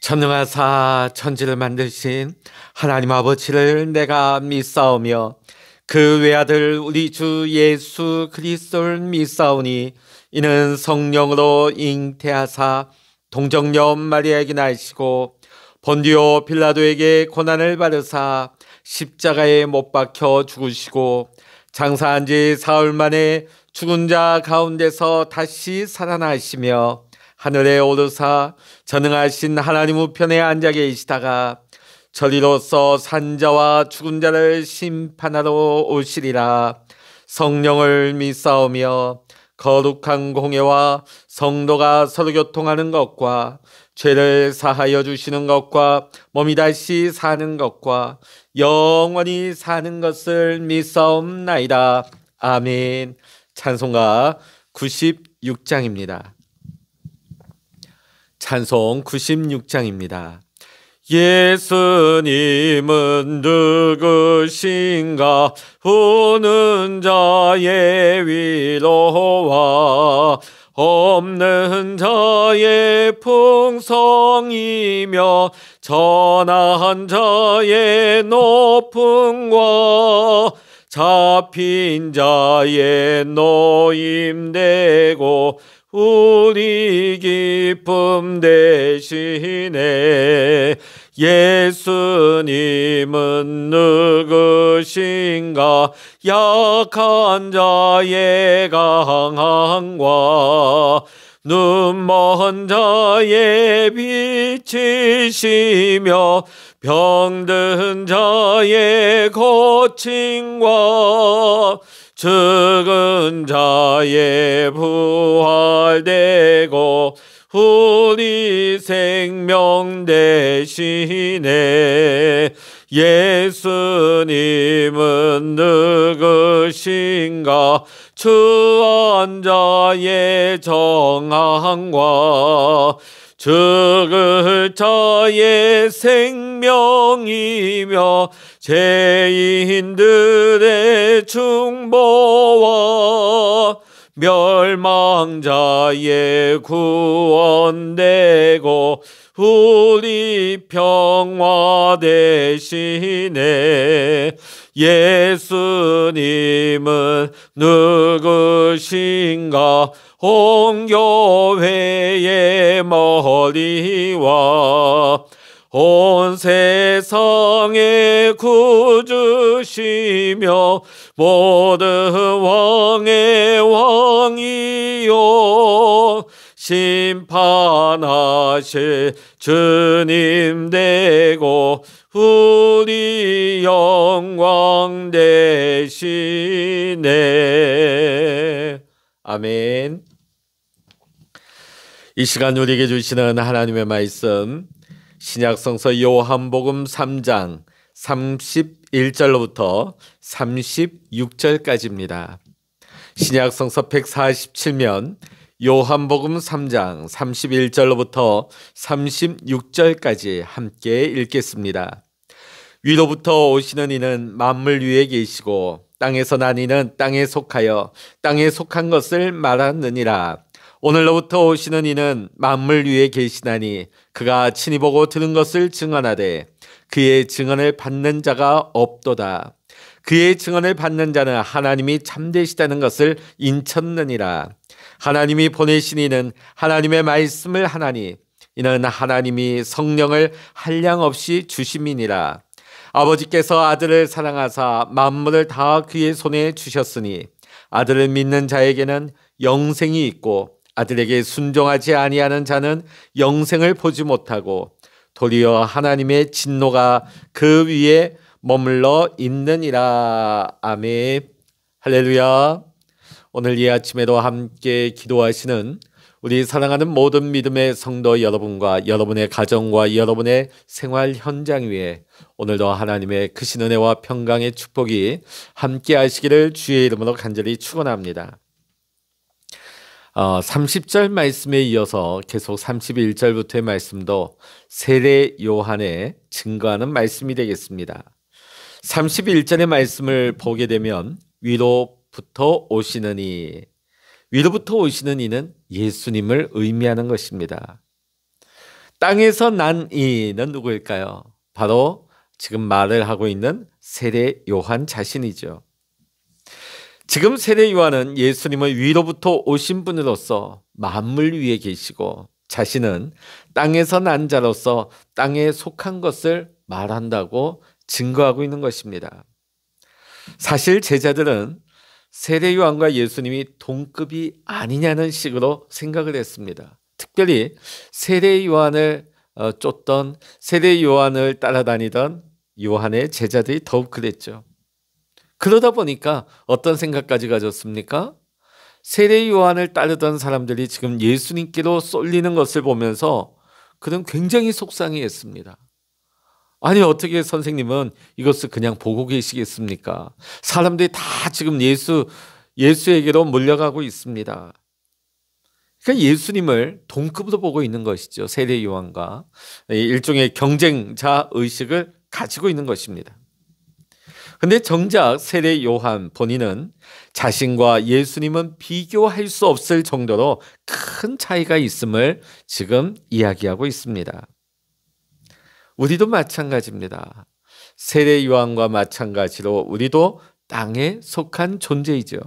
전능하사 천지를 만드신 하나님 아버지를 내가 믿사오며 그 외아들 우리 주 예수 그리스도를 믿사오니 이는 성령으로 잉태하사 동정녀 마리아에게 나시고 본디오 빌라도에게 고난을 받으사 십자가에 못 박혀 죽으시고 장사한 지 사흘 만에 죽은 자 가운데서 다시 살아나시며 하늘에 오르사 전능하신 하나님 우편에 앉아 계시다가 저리로서 산자와 죽은 자를 심판하러 오시리라. 성령을 믿사오며 거룩한 공예와 성도가 서로 교통하는 것과 죄를 사하여 주시는 것과 몸이 다시 사는 것과 영원히 사는 것을 믿사옵나이다. 아멘. 찬송가 96장입니다. 찬송 96장입니다. 예수님은 누구신가? 우는 자의 위로와 없는 자의 풍성이며 전한 자의 높음과 잡힌 자의 노임되고 우리 기쁨 되시네. 예수님은 누구신가? 약한 자의 강함과 눈먼 자의 빛이시며 병든 자의 고침과 죽은 자의 부활되고 우리 생명 되시네. 예수님은 누구신가? 추한 자의 정함과 죽을 자의 생명이며 죄인들의 중보와 멸망자의 구원되고 우리 평화 되시네. 예수님은 누구신가? 온 교회의 머리와 온 세상의 구주시며 모든 왕의 왕이요 심판하실 주님 되고 우리 영광 되시네. 아멘. 이 시간 우리에게 주시는 하나님의 말씀, 신약성서 요한복음 3장 31절로부터 36절까지입니다. 신약성서 147면 요한복음 3장 31절로부터 36절까지 함께 읽겠습니다. 위로부터 오시는 이는 만물 위에 계시고 땅에서 난 이는 땅에 속하여 땅에 속한 것을 말하느니라. 오늘로부터 오시는 이는 만물 위에 계시나니 그가 친히 보고 들은 것을 증언하되 그의 증언을 받는 자가 없도다. 그의 증언을 받는 자는 하나님이 참되시다는 것을 인쳤느니라. 하나님이 보내신 이는 하나님의 말씀을 하나니 이는 하나님이 성령을 한량없이 주심이니라. 아버지께서 아들을 사랑하사 만물을 다 그의 손에 주셨으니 아들을 믿는 자에게는 영생이 있고 아들에게 순종하지 아니하는 자는 영생을 보지 못하고 도리어 하나님의 진노가 그 위에 머물러 있느니라. 아멘. 할렐루야. 오늘 이 아침에도 함께 기도하시는 우리 사랑하는 모든 믿음의 성도 여러분과 여러분의 가정과 여러분의 생활 현장 위에 오늘도 하나님의 크신 은혜와 평강의 축복이 함께 하시기를 주의 이름으로 간절히 축원합니다. 30절 말씀에 이어서 계속 31절부터의 말씀도 세례 요한의 증거하는 말씀이 되겠습니다. 31절의 말씀을 보게 되면 위로부터 오시는 이, 위로부터 오시는 이는 예수님을 의미하는 것입니다. 땅에서 난 이는 누구일까요? 바로 지금 말을 하고 있는 세례 요한 자신이죠. 지금 세례 요한은 예수님은 위로부터 오신 분으로서 만물 위에 계시고 자신은 땅에서 난 자로서 땅에 속한 것을 말한다고 증거하고 있는 것입니다. 사실 제자들은 세례 요한과 예수님이 동급이 아니냐는 식으로 생각을 했습니다. 특별히 세례 요한을 쫓던 세례 요한을 따라다니던 요한의 제자들이 더욱 그랬죠. 그러다 보니까 어떤 생각까지 가졌습니까? 세례 요한을 따르던 사람들이 지금 예수님께로 쏠리는 것을 보면서 그는 굉장히 속상해했습니다. 아니 어떻게 선생님은 이것을 그냥 보고 계시겠습니까? 사람들이 다 지금 예수에게로 몰려가고 있습니다. 그러니까 예수님을 동급으로 보고 있는 것이죠. 세례 요한과 일종의 경쟁자 의식을 가지고 있는 것입니다. 근데 정작 세례 요한 본인은 자신과 예수님은 비교할 수 없을 정도로 큰 차이가 있음을 지금 이야기하고 있습니다. 우리도 마찬가지입니다. 세례 요한과 마찬가지로 우리도 땅에 속한 존재이죠.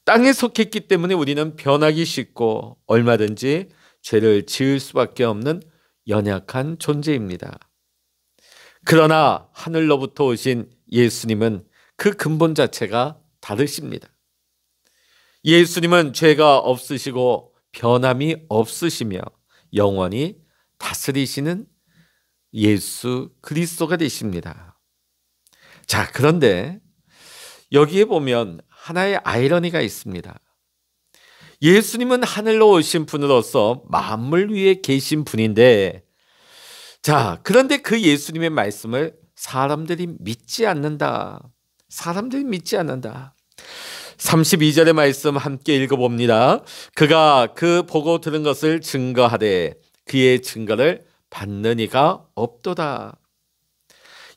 땅에 속했기 때문에 우리는 변하기 쉽고 얼마든지 죄를 지을 수밖에 없는 연약한 존재입니다. 그러나 하늘로부터 오신 예수님은 그 근본 자체가 다르십니다. 예수님은 죄가 없으시고 변함이 없으시며 영원히 다스리시는 예수 그리스도가 되십니다. 자, 그런데 여기에 보면 하나의 아이러니가 있습니다. 예수님은 하늘로 오신 분으로서 만물 위에 계신 분인데, 자, 그런데 그 예수님의 말씀을 사람들이 믿지 않는다. 사람들이 믿지 않는다. 32절의 말씀 함께 읽어봅니다. 그가 그 보고 들은 것을 증거하되 그의 증거를 받는 이가 없도다.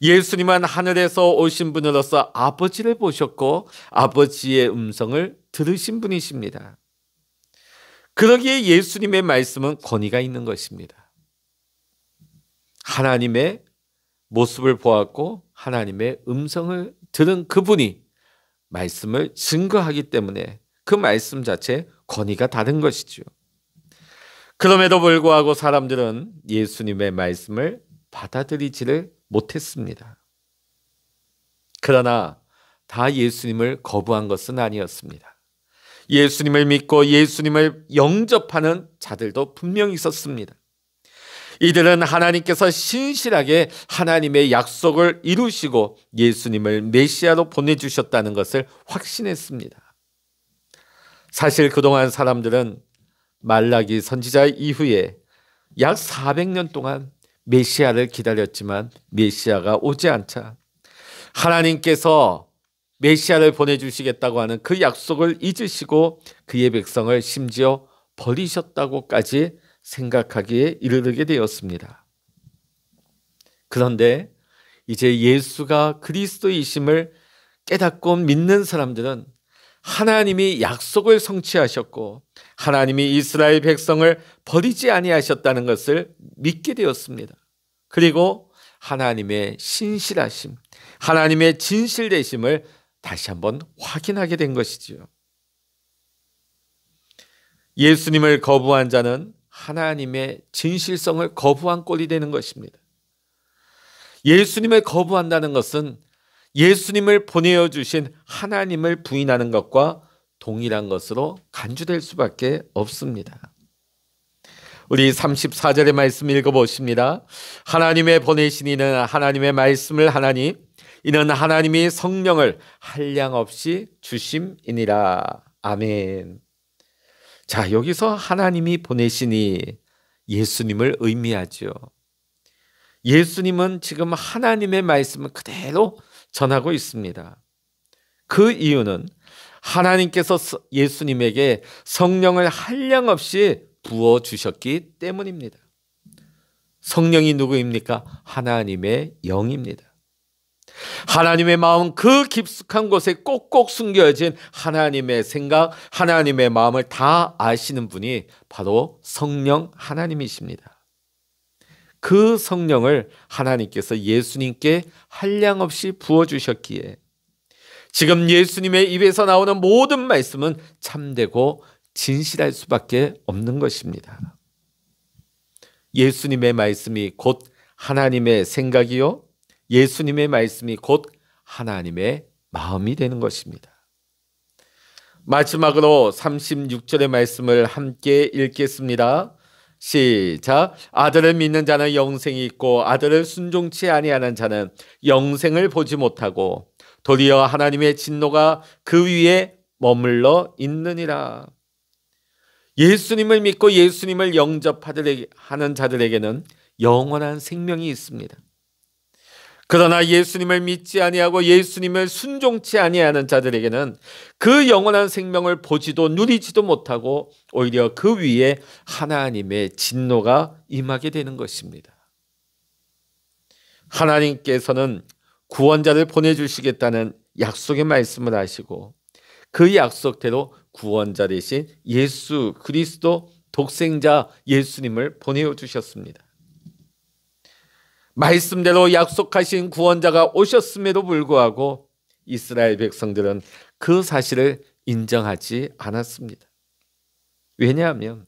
예수님은 하늘에서 오신 분으로서 아버지를 보셨고 아버지의 음성을 들으신 분이십니다. 그러기에 예수님의 말씀은 권위가 있는 것입니다. 하나님의 모습을 보았고 하나님의 음성을 들은 그분이 말씀을 증거하기 때문에 그 말씀 자체에 권위가 다른 것이죠. 그럼에도 불구하고 사람들은 예수님의 말씀을 받아들이지를 못했습니다. 그러나 다 예수님을 거부한 것은 아니었습니다. 예수님을 믿고 예수님을 영접하는 자들도 분명히 있었습니다. 이들은 하나님께서 신실하게 하나님의 약속을 이루시고 예수님을 메시아로 보내주셨다는 것을 확신했습니다. 사실 그동안 사람들은 말라기 선지자 이후에 약 400년 동안 메시아를 기다렸지만 메시아가 오지 않자 하나님께서 메시아를 보내주시겠다고 하는 그 약속을 잊으시고 그의 백성을 심지어 버리셨다고까지 생각하기에 이르게 되었습니다. 그런데 이제 예수가 그리스도이심을 깨닫고 믿는 사람들은 하나님이 약속을 성취하셨고 하나님이 이스라엘 백성을 버리지 아니하셨다는 것을 믿게 되었습니다. 그리고 하나님의 신실하심, 하나님의 진실되심을 다시 한번 확인하게 된 것이지요. 예수님을 거부한 자는 하나님의 진실성을 거부한 꼴이 되는 것입니다. 예수님을 거부한다는 것은 예수님을 보내어 주신 하나님을 부인하는 것과 동일한 것으로 간주될 수밖에 없습니다. 우리 34절의 말씀 읽어보십니다. 하나님의 보내신 이는 하나님의 말씀을 하나니 이는 하나님이 성령을 한량없이 주심이니라. 아멘. 자, 여기서 하나님이 보내시니 예수님을 의미하죠. 예수님은 지금 하나님의 말씀을 그대로 전하고 있습니다. 그 이유는 하나님께서 예수님에게 성령을 한량없이 부어주셨기 때문입니다. 성령이 누구입니까? 하나님의 영입니다. 하나님의 마음 그 깊숙한 곳에 꼭꼭 숨겨진 하나님의 생각, 하나님의 마음을 다 아시는 분이 바로 성령 하나님이십니다. 그 성령을 하나님께서 예수님께 한량없이 부어주셨기에 지금 예수님의 입에서 나오는 모든 말씀은 참되고 진실할 수밖에 없는 것입니다. 예수님의 말씀이 곧 하나님의 생각이요, 예수님의 말씀이 곧 하나님의 마음이 되는 것입니다. 마지막으로 36절의 말씀을 함께 읽겠습니다. 시작. 아들을 믿는 자는 영생이 있고 아들을 순종치 아니하는 자는 영생을 보지 못하고 도리어 하나님의 진노가 그 위에 머물러 있느니라. 예수님을 믿고 예수님을 영접하는 자들에게는 영원한 생명이 있습니다. 그러나 예수님을 믿지 아니하고 예수님을 순종치 아니하는 자들에게는 그 영원한 생명을 보지도 누리지도 못하고 오히려 그 위에 하나님의 진노가 임하게 되는 것입니다. 하나님께서는 구원자를 보내주시겠다는 약속의 말씀을 하시고 그 약속대로 구원자 되신 예수 그리스도 독생자 예수님을 보내주셨습니다. 말씀대로 약속하신 구원자가 오셨음에도 불구하고 이스라엘 백성들은 그 사실을 인정하지 않았습니다. 왜냐하면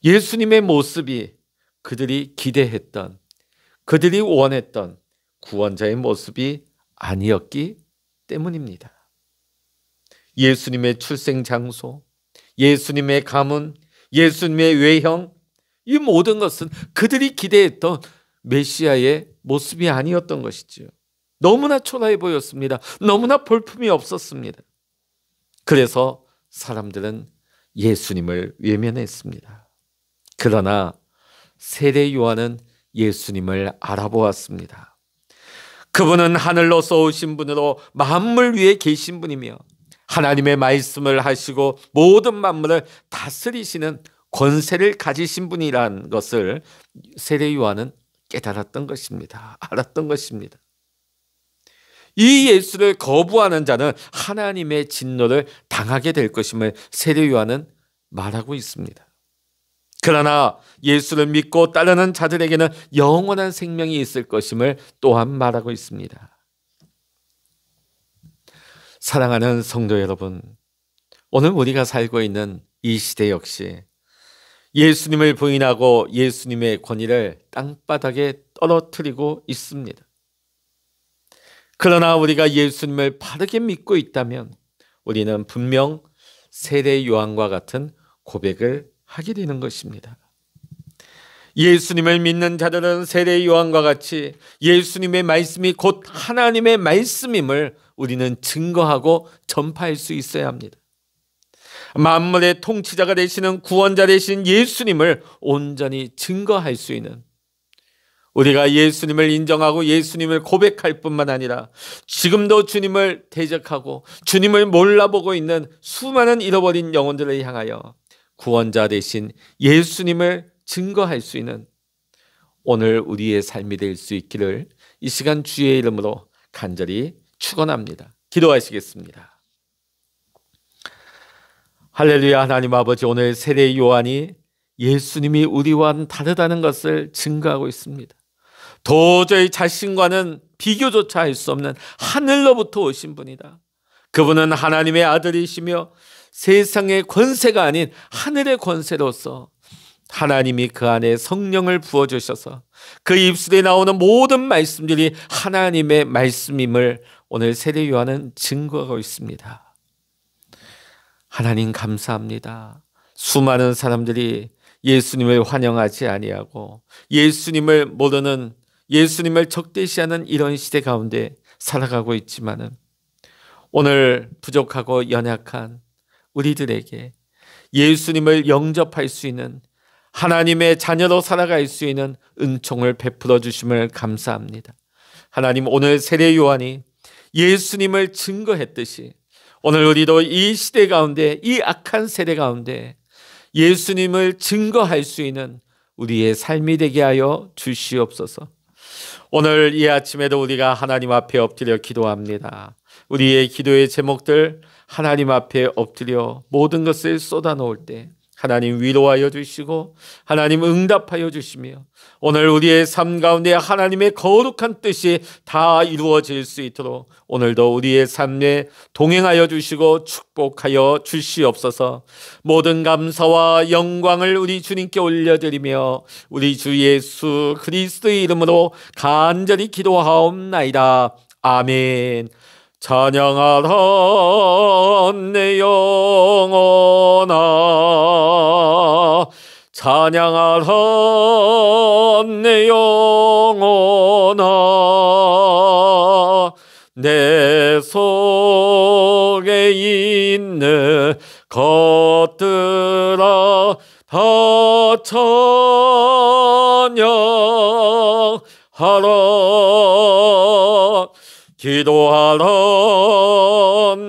예수님의 모습이 그들이 기대했던, 그들이 원했던 구원자의 모습이 아니었기 때문입니다. 예수님의 출생 장소, 예수님의 가문, 예수님의 외형, 이 모든 것은 그들이 기대했던 메시아의 모습이 아니었던 것이지요. 너무나 초라해 보였습니다. 너무나 볼품이 없었습니다. 그래서 사람들은 예수님을 외면했습니다. 그러나 세례 요한은 예수님을 알아보았습니다. 그분은 하늘로서 오신 분으로 만물 위에 계신 분이며 하나님의 말씀을 하시고 모든 만물을 다스리시는 권세를 가지신 분이라는 것을 세례 요한은 깨달았던 것입니다. 알았던 것입니다. 이 예수를 거부하는 자는 하나님의 진노를 당하게 될 것임을 세례 요한은 말하고 있습니다. 그러나 예수를 믿고 따르는 자들에게는 영원한 생명이 있을 것임을 또한 말하고 있습니다. 사랑하는 성도 여러분, 오늘 우리가 살고 있는 이 시대 역시 예수님을 부인하고 예수님의 권위를 땅바닥에 떨어뜨리고 있습니다. 그러나 우리가 예수님을 바르게 믿고 있다면 우리는 분명 세례 요한과 같은 고백을 하게 되는 것입니다. 예수님을 믿는 자들은 세례 요한과 같이 예수님의 말씀이 곧 하나님의 말씀임을 우리는 증거하고 전파할 수 있어야 합니다. 만물의 통치자가 되시는 구원자 되신 예수님을 온전히 증거할 수 있는, 우리가 예수님을 인정하고 예수님을 고백할 뿐만 아니라 지금도 주님을 대적하고 주님을 몰라보고 있는 수많은 잃어버린 영혼들을 향하여 구원자 되신 예수님을 증거할 수 있는 오늘 우리의 삶이 될 수 있기를 이 시간 주의 이름으로 간절히 축원합니다. 기도하시겠습니다. 할렐루야. 하나님 아버지, 오늘 세례 요한이 예수님이 우리와는 다르다는 것을 증거하고 있습니다. 도저히 자신과는 비교조차 할 수 없는 하늘로부터 오신 분이다. 그분은 하나님의 아들이시며 세상의 권세가 아닌 하늘의 권세로서 하나님이 그 안에 성령을 부어주셔서 그 입술에 나오는 모든 말씀들이 하나님의 말씀임을 오늘 세례 요한은 증거하고 있습니다. 하나님 감사합니다. 수많은 사람들이 예수님을 환영하지 아니하고 예수님을 모르는, 예수님을 적대시하는 이런 시대 가운데 살아가고 있지만은 오늘 부족하고 연약한 우리들에게 예수님을 영접할 수 있는, 하나님의 자녀로 살아갈 수 있는 은총을 베풀어 주심을 감사합니다. 하나님, 오늘 세례 요한이 예수님을 증거했듯이 오늘 우리도 이 시대 가운데, 이 악한 세대 가운데 예수님을 증거할 수 있는 우리의 삶이 되게 하여 주시옵소서. 오늘 이 아침에도 우리가 하나님 앞에 엎드려 기도합니다. 우리의 기도의 제목들 하나님 앞에 엎드려 모든 것을 쏟아놓을 때 하나님 위로하여 주시고 하나님 응답하여 주시며 오늘 우리의 삶 가운데 하나님의 거룩한 뜻이 다 이루어질 수 있도록 오늘도 우리의 삶에 동행하여 주시고 축복하여 주시옵소서. 모든 감사와 영광을 우리 주님께 올려드리며 우리 주 예수 그리스도의 이름으로 간절히 기도하옵나이다. 아멘. 찬양하라 내 영혼아, 찬양하라 내 영혼아, 내 속에 있는 것들아 다 찬양하라. 기도하라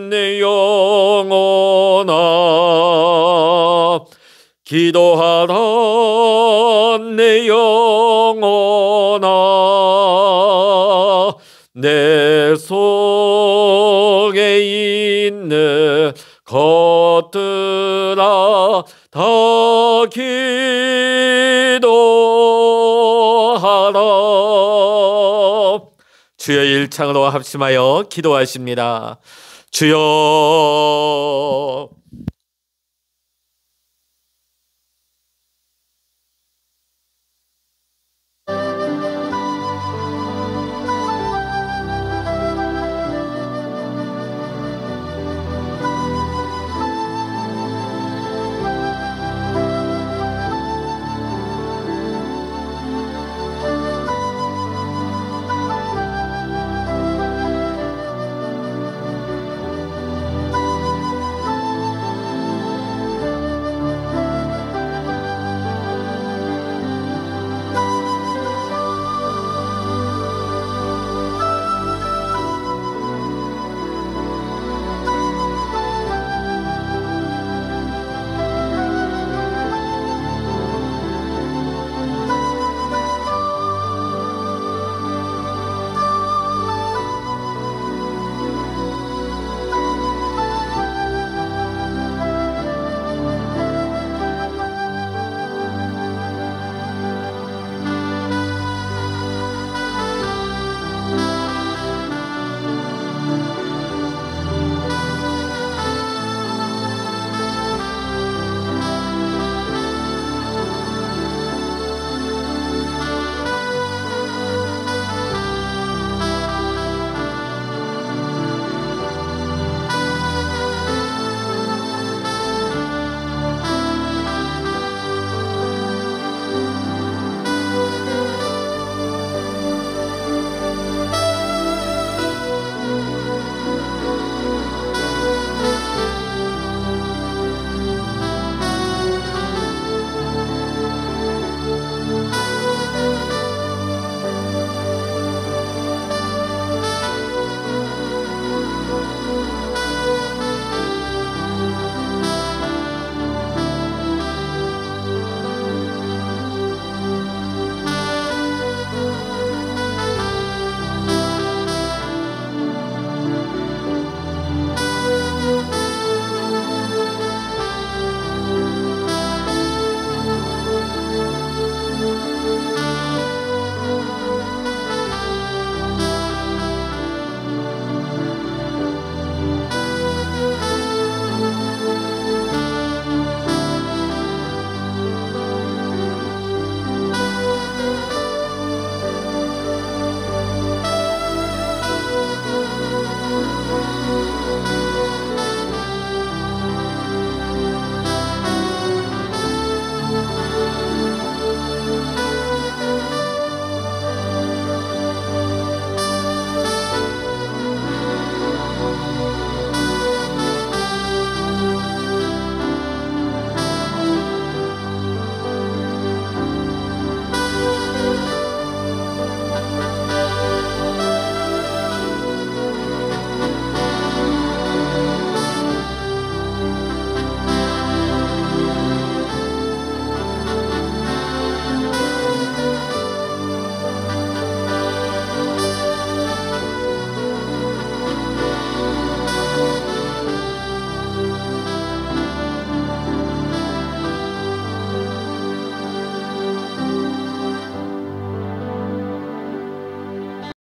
내 영혼아, 기도하라 내 영혼아, 내 속에 있는 것들아 다 기도하라. 주여 일창으로 합심하여 기도하십니다. 주여